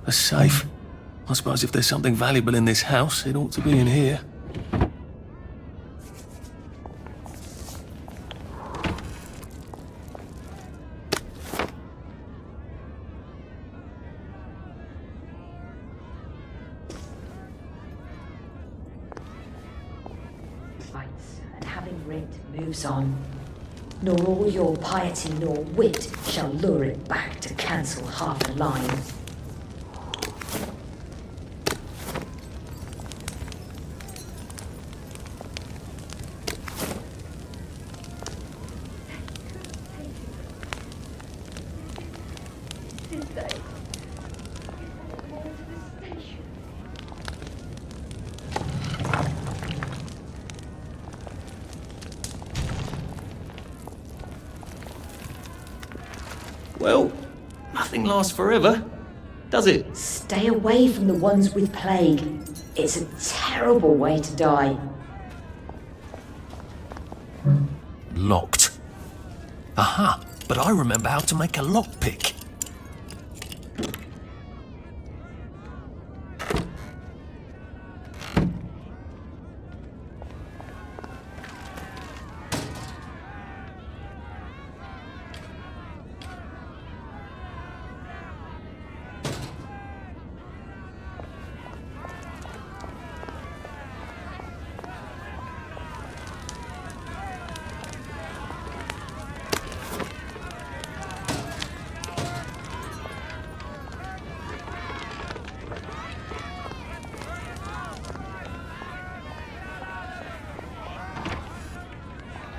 A safe. I suppose if there's something valuable in this house, it ought to be in here. And having rent moves on. Nor all your piety nor wit shall lure it back to cancel half a line. Well, nothing lasts forever, does it? Stay away from the ones with plague. It's a terrible way to die. Locked. Aha, but I remember how to make a lockpick.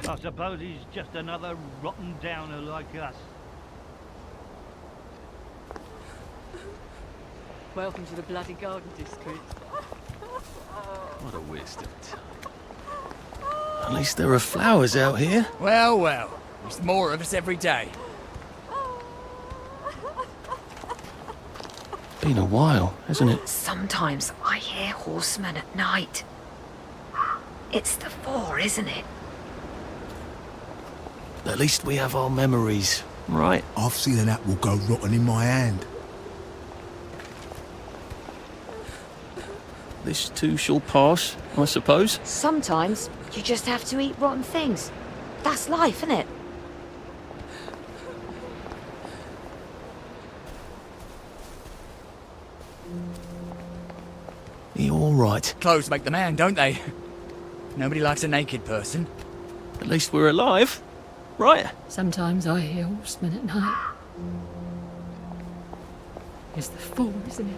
I suppose he's just another rotten downer like us. Welcome to the bloody garden district. What a waste of time. At least there are flowers out here. Well, well. There's more of us every day. Been a while, hasn't it? Sometimes I hear horsemen at night. It's the four, isn't it? At least we have our memories, right? I've seen an apple go rotten in my hand. This too shall pass, I suppose. Sometimes you just have to eat rotten things. That's life, isn't it? Are you all right? Clothes make the man, don't they? Nobody likes a naked person. At least we're alive, right? Sometimes I hear horsemen at night. It's the four, isn't it?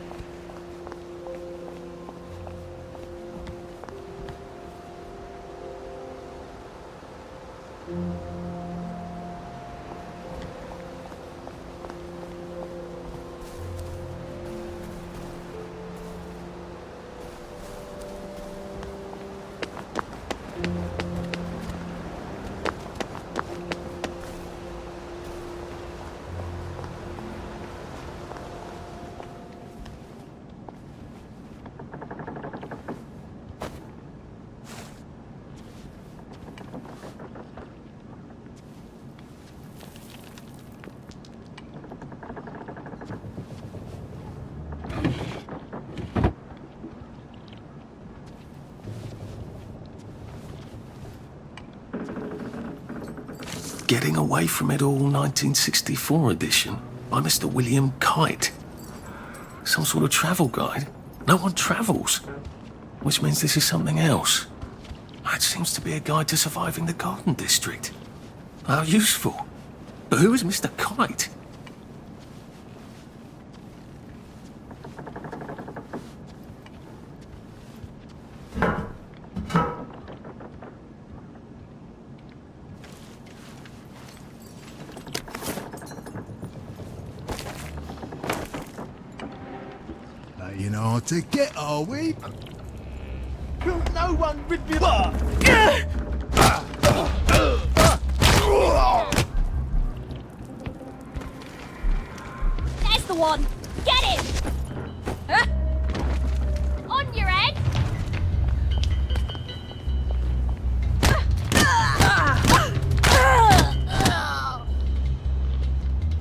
Getting Away from It All 1964 edition by Mr. William Kite. Some sort of travel guide. No one travels. Which means this is something else. It seems to be a guide to surviving the Garden District. How useful. But who is Mr. Kite? You know how to get, are we? No one rid me There's the one! Get him! Huh? On your head!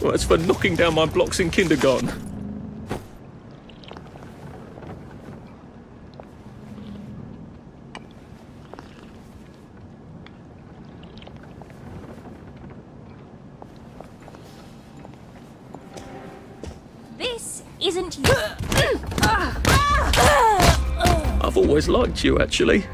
Well, it's for knocking down my blocks in kindergarten. This isn't you. I've always liked you, actually.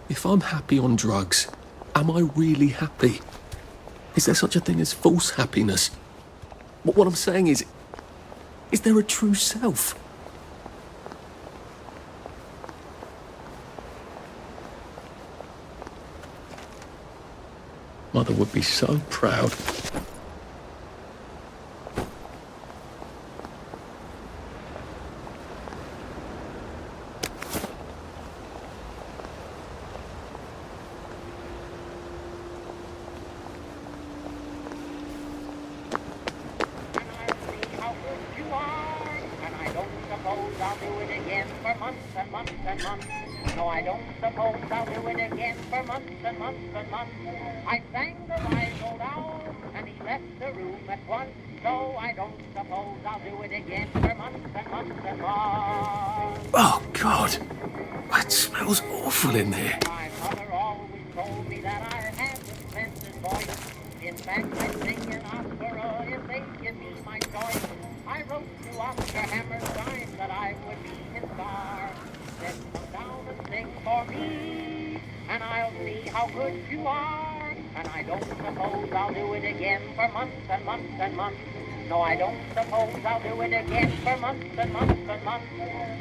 If I'm happy on drugs, am I really happy? Is there such a thing as false happiness? What I'm saying is there a true self? Mother would be so proud. No, I don't suppose I'll do it again for months and months and months. I sang the wise old owl, and he left the room at once. So I don't suppose I'll do it again for months and months and months. Oh, God. That smells awful in there. My mother always told me that I had a splendid voice. In fact, I sing in opera if they give me my choice. I wrote to Oscar Hammerstein that I would be his star. Then come down and sing for me, and I'll see how good you are. And I don't suppose I'll do it again for months and months and months. No, I don't suppose I'll do it again for months and months and months.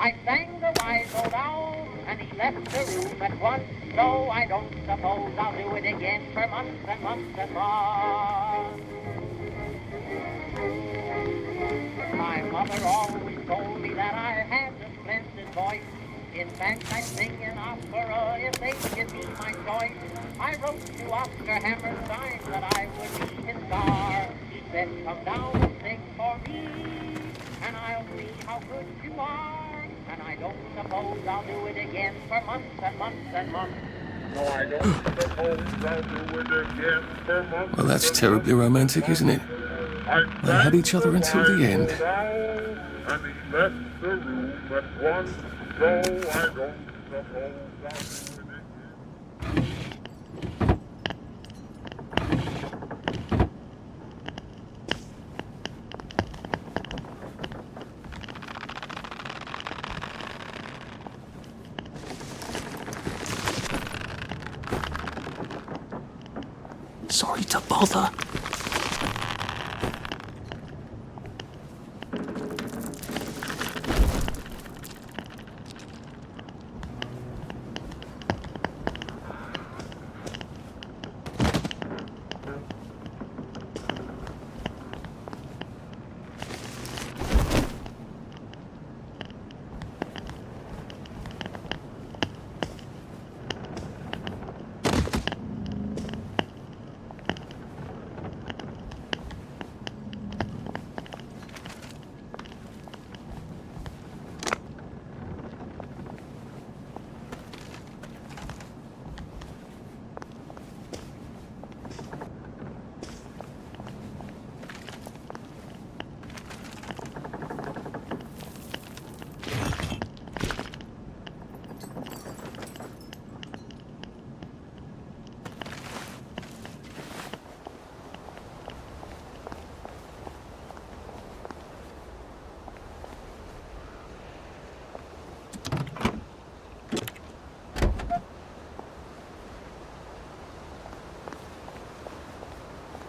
I sang the wise old owl, and he left the room at once. So I don't suppose I'll do it again for months and months and months. My mother always told me that I had a splendid voice. In fact, I sing in opera if they give me my choice. I wrote to Oscar Hammerstein that I would be his star. He said, come down and sing for me, and I'll see how good far, and I don't suppose I'll do it again for months and months and months. No, I don't suppose I'll do it again for months. Well, that's terribly romantic, isn't it? They had each other until the end. And he left the room at once, so I don't suppose I'll do it again. Sorry to bother.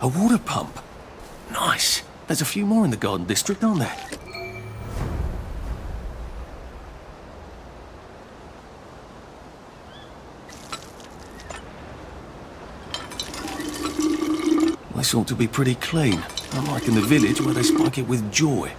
A water pump. Nice. There's a few more in the Garden District, aren't there? This ought to be pretty clean, unlike in the village where they spike it with joy.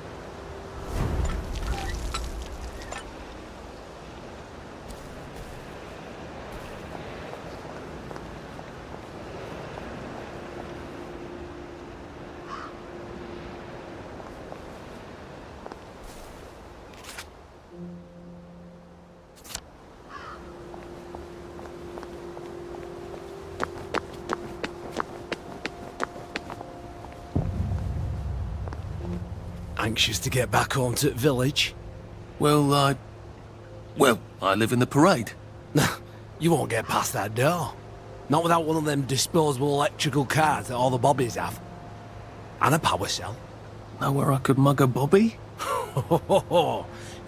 Anxious to get back home to the village? Well, I live in the parade. You won't get past that door. Not without one of them disposable electrical cars that all the bobbies have. And a power cell. Know where I could mug a bobby?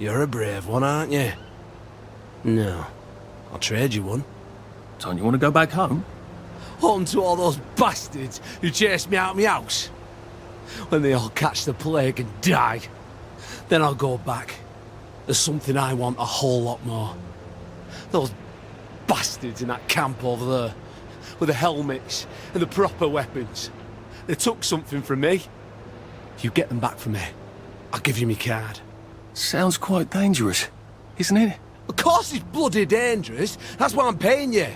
You're a brave one, aren't you? No. I'll trade you one. Don't you want to go back home? Home to all those bastards who chased me out of my house. When they all catch the plague and die, then I'll go back. There's something I want a whole lot more. Those bastards in that camp over there, with the helmets and the proper weapons. They took something from me. You get them back from me, I'll give you my card. Sounds quite dangerous, isn't it? Of course it's bloody dangerous. That's why I'm paying you.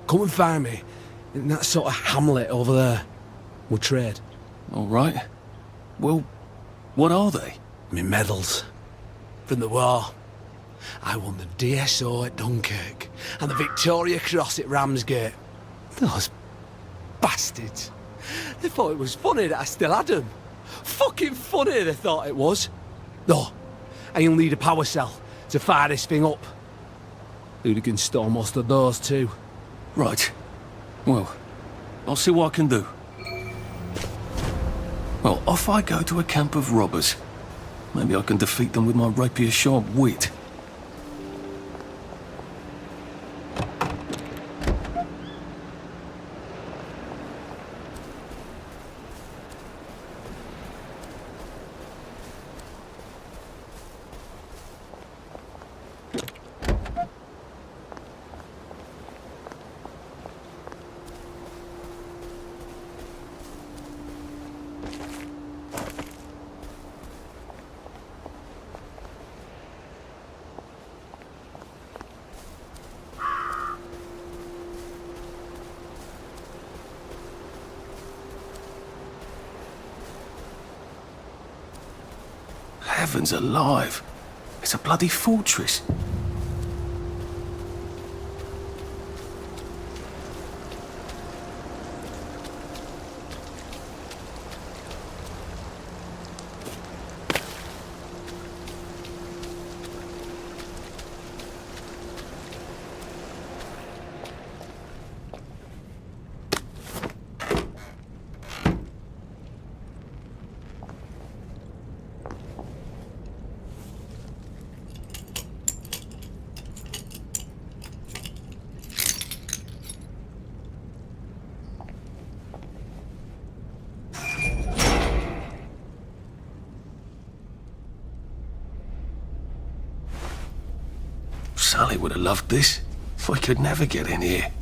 Come and find me in that sort of hamlet over there. We'll trade. All right. Well, what are they? Me medals. From the war. I won the DSO at Dunkirk and the Victoria Cross at Ramsgate. Those bastards. They thought it was funny that I still had them. Fucking funny they thought it was. No, I'll need a power cell to fire this thing up. Hooligans stole most of those too. Right. Well, I'll see what I can do. Well, off I go to a camp of robbers. Maybe I can defeat them with my rapier-sharp wit. Heavens alive! It's a bloody fortress. Sally would have loved this. We could never get in here.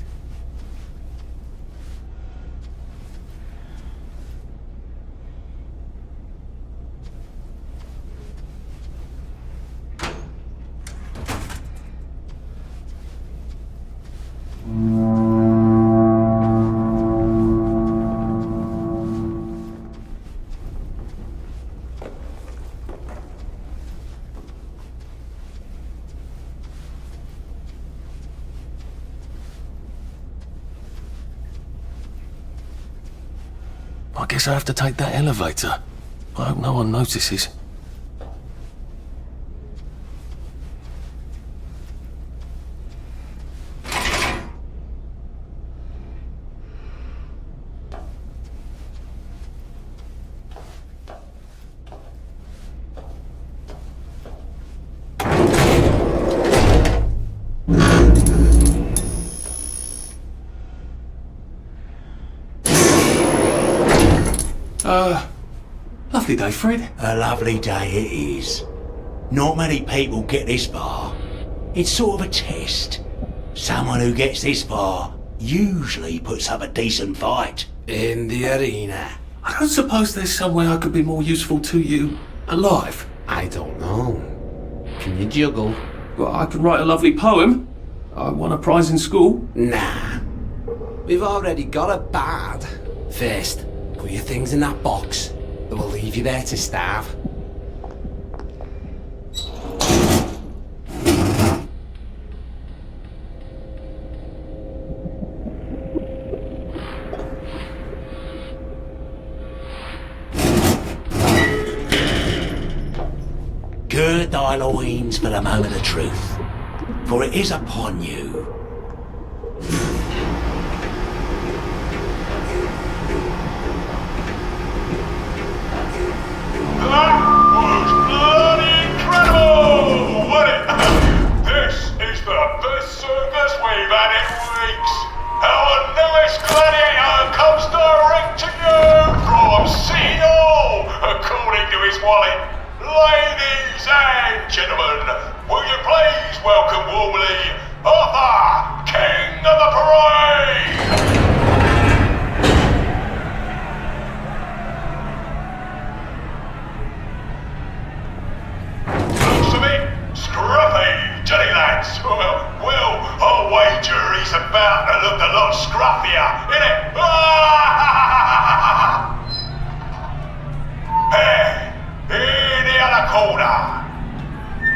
I guess I have to take that elevator. I hope no one notices. Lovely day, Fred. A lovely day it is. Not many people get this far. It's sort of a test. Someone who gets this far usually puts up a decent fight. In the arena. I don't suppose there's somewhere I could be more useful to you alive. I don't know. Can you juggle? Well, I can write a lovely poem. I won a prize in school. Nah. We've already got a bard. First, put your things in that box. They will leave you there to starve. Gird thy loins for the moment of truth, for it is upon you. That was bloody incredible, wasn't it? This is the best circus we've had in weeks. Our newest gladiator comes direct to you from City Hall, according to his wallet. Ladies and gentlemen, will you please welcome warmly Arthur, King of the Parade! Scruffy, Johnny lads. Well, I'll wager he's about to look a lot scruffier, innit? Hey, in the other corner,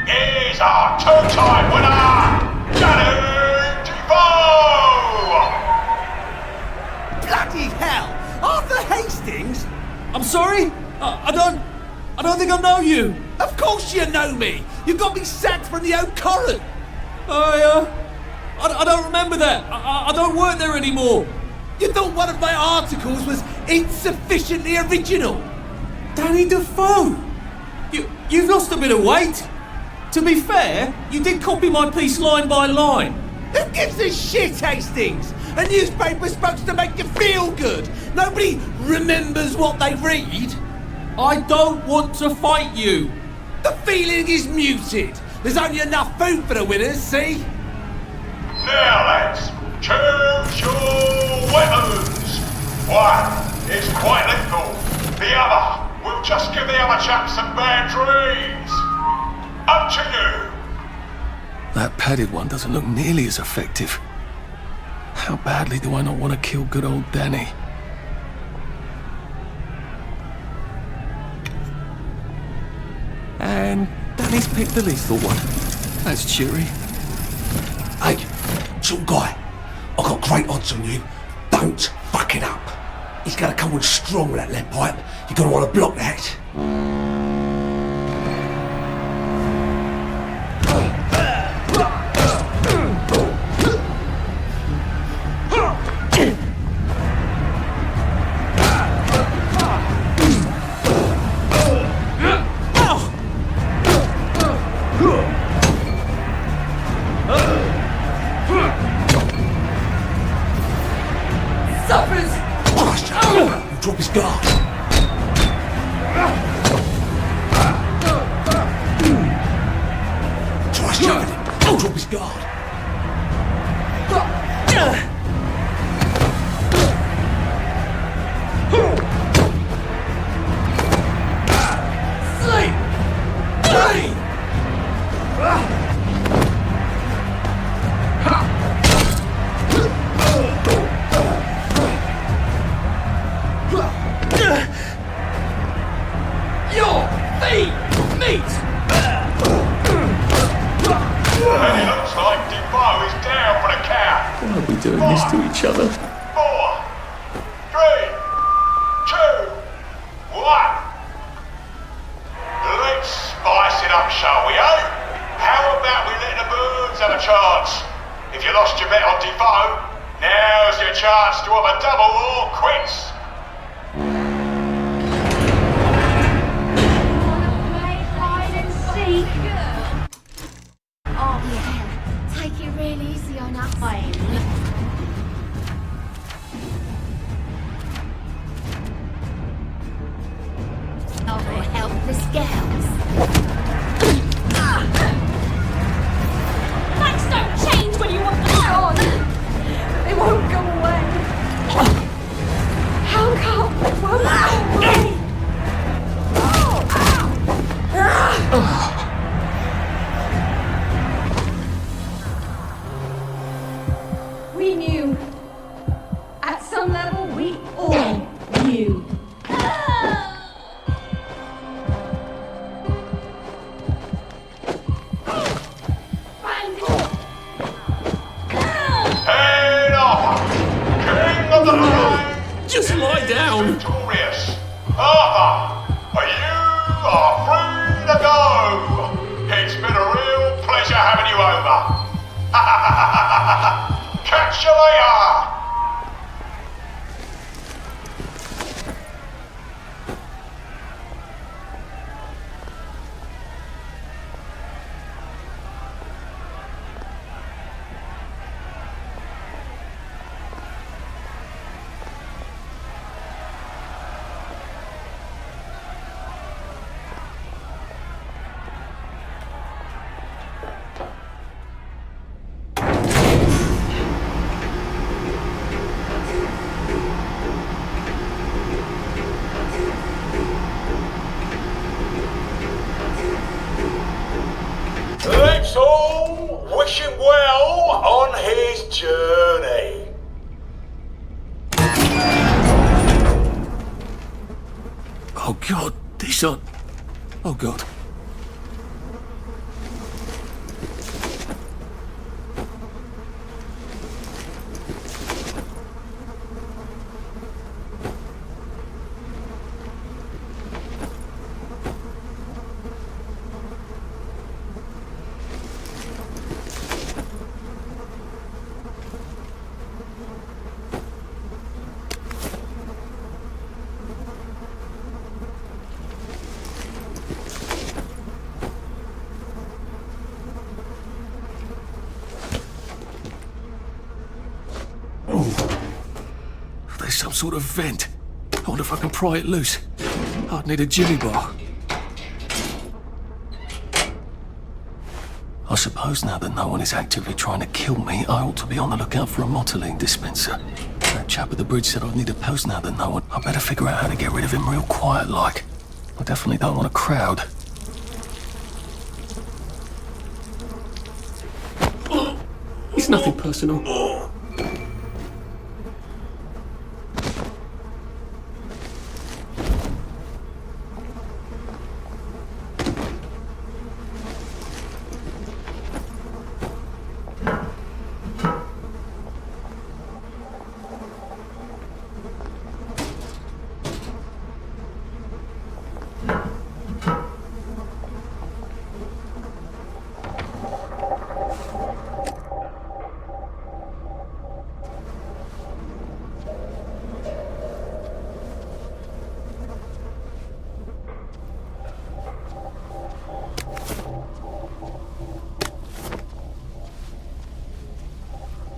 is our two-time winner, Danny Defoe! Bloody hell! Arthur Hastings? I'm sorry? I don't think I know you. Of course you know me. You got me sacked from the Oak Current. I don't remember that. I don't work there anymore. You thought one of my articles was insufficiently original? Danny Defoe? You've lost a bit of weight. To be fair, you did copy my piece line by line. Who gives a shit, Hastings? A newspaper's supposed to make you feel good. Nobody remembers what they read. I don't want to fight you. The feeling is muted. There's only enough food for the winners, see? Now lads, choose your weapons. One is quite lethal. The other will just give the other chap some bad dreams. Up to you. That padded one doesn't look nearly as effective. How badly do I not want to kill good old Danny? And Danny's He's picked the lethal one. That's cheery. Hey, some guy, I've got great odds on you. Don't fuck it up. He's gonna come on strong with that lead pipe. You're gonna want to block that. Drop his guard. Try shoving him. Drop his guard. Sleep! Sleep! Why are we doing this to each other? 4, 3, 2, 1. Let's spice it up, shall we, eh? How about we let the birds have a chance? If you lost your bet on Defoe, now's your chance to have a double or quits. Hide and seek. Oh yeah, take it real easy on us. Oh, helpless girls. Things don't change when you want them gone. They won't go away. How come they won't go away? We knew. At some level, we all knew. Head Arthur, King of the Line. Just lie down. Victorious. Arthur, you are free to go. It's been a real pleasure having you over. Catch you later. Let's all wish him well on his journey. Oh God, these aren't... Oh God. There's some sort of vent. I wonder if I can pry it loose. I'd need a jimmy bar. I suppose now that no one is actively trying to kill me, I ought to be on the lookout for a motoline dispenser. That chap at the bridge said I'd need a post now that no one... I better figure out how to get rid of him real quiet like. I definitely don't want a crowd. It's nothing personal.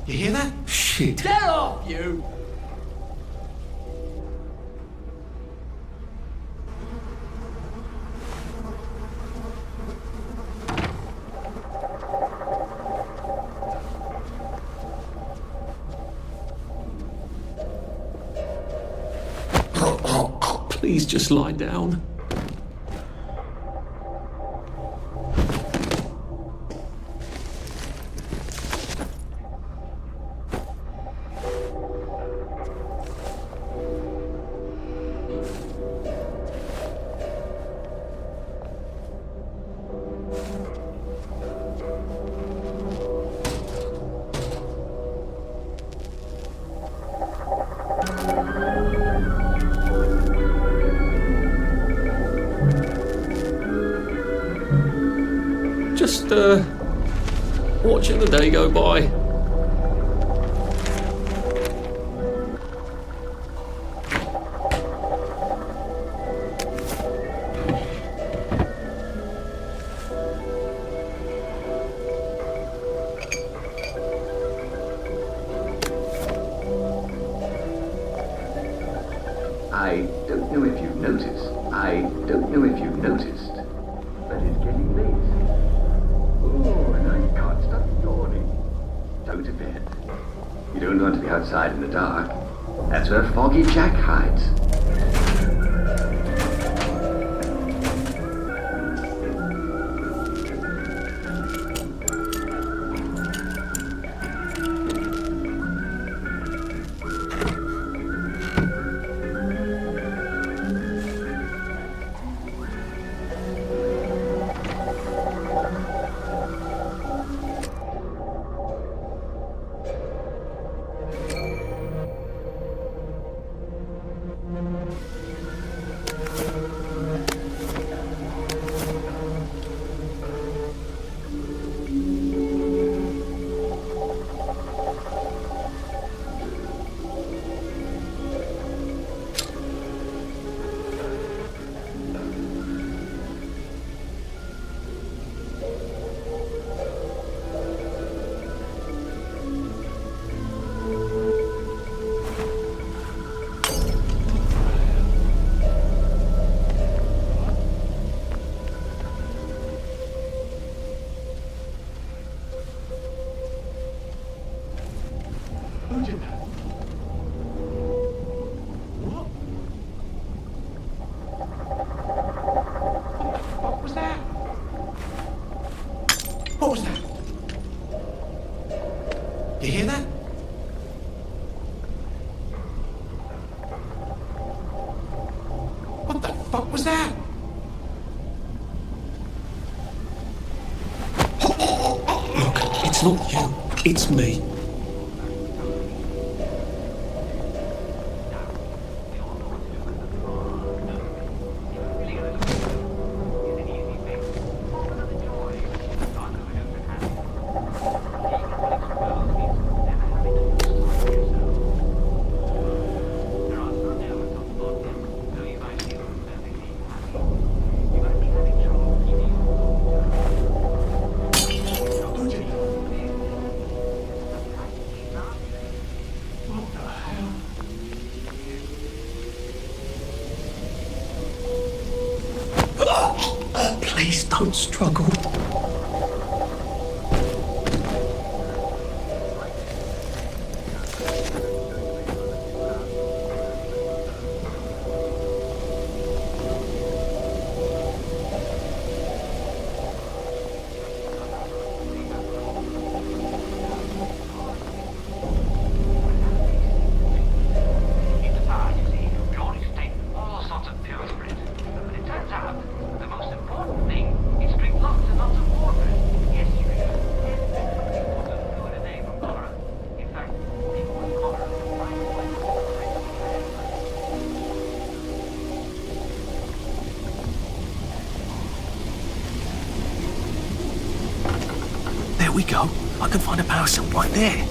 You hear that? Shit. Get off, you! Please just lie down. Just, watching the day go by. I don't know if you've noticed. But it's getting late. Oh, and I can't stop yawning. Go to bed. You don't want to be outside in the dark. That's where Foggy Jack hides. What was that? What was that? You hear that? What the fuck was that? Look, it's not you. It's me. Please don't struggle. There we go. I can find a power cell right there.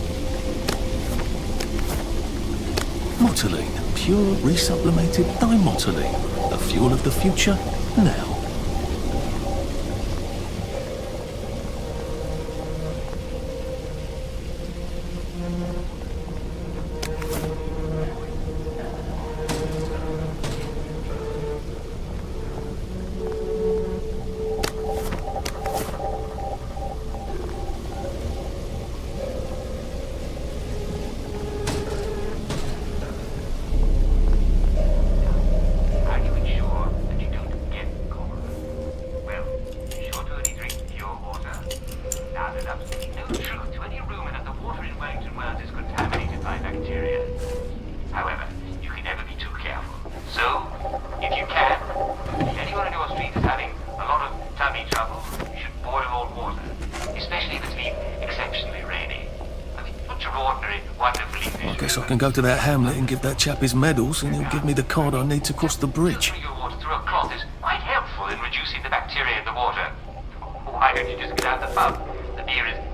Motoline, pure resublimated dimotoline. The fuel of the future, now. Guess I can go to that hamlet and give that chap his medals, and he'll give me the card I need to cross the bridge. Filtering your water through a cloth is quite helpful in reducing the bacteria in the water. Why don't you just get out the pub? The beer is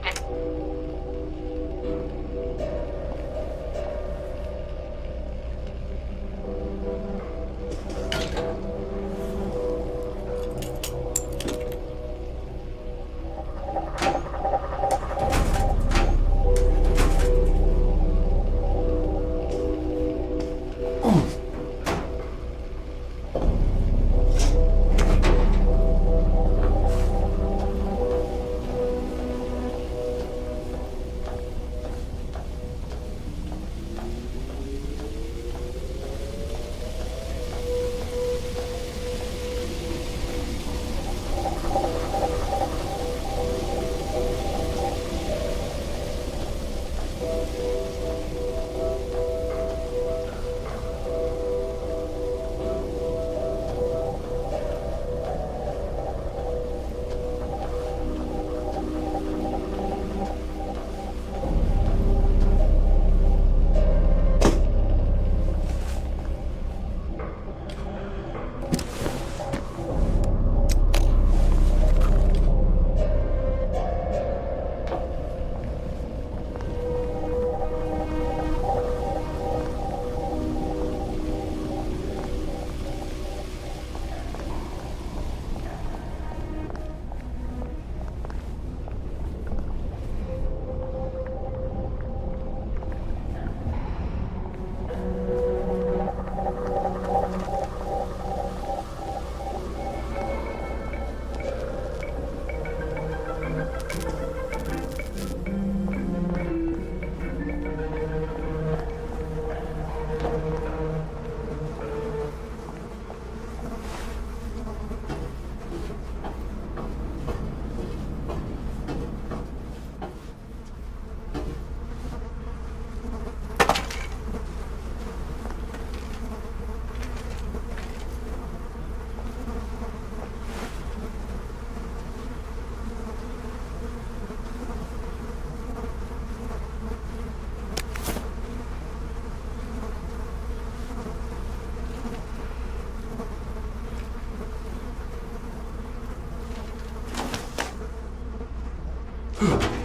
Ugh.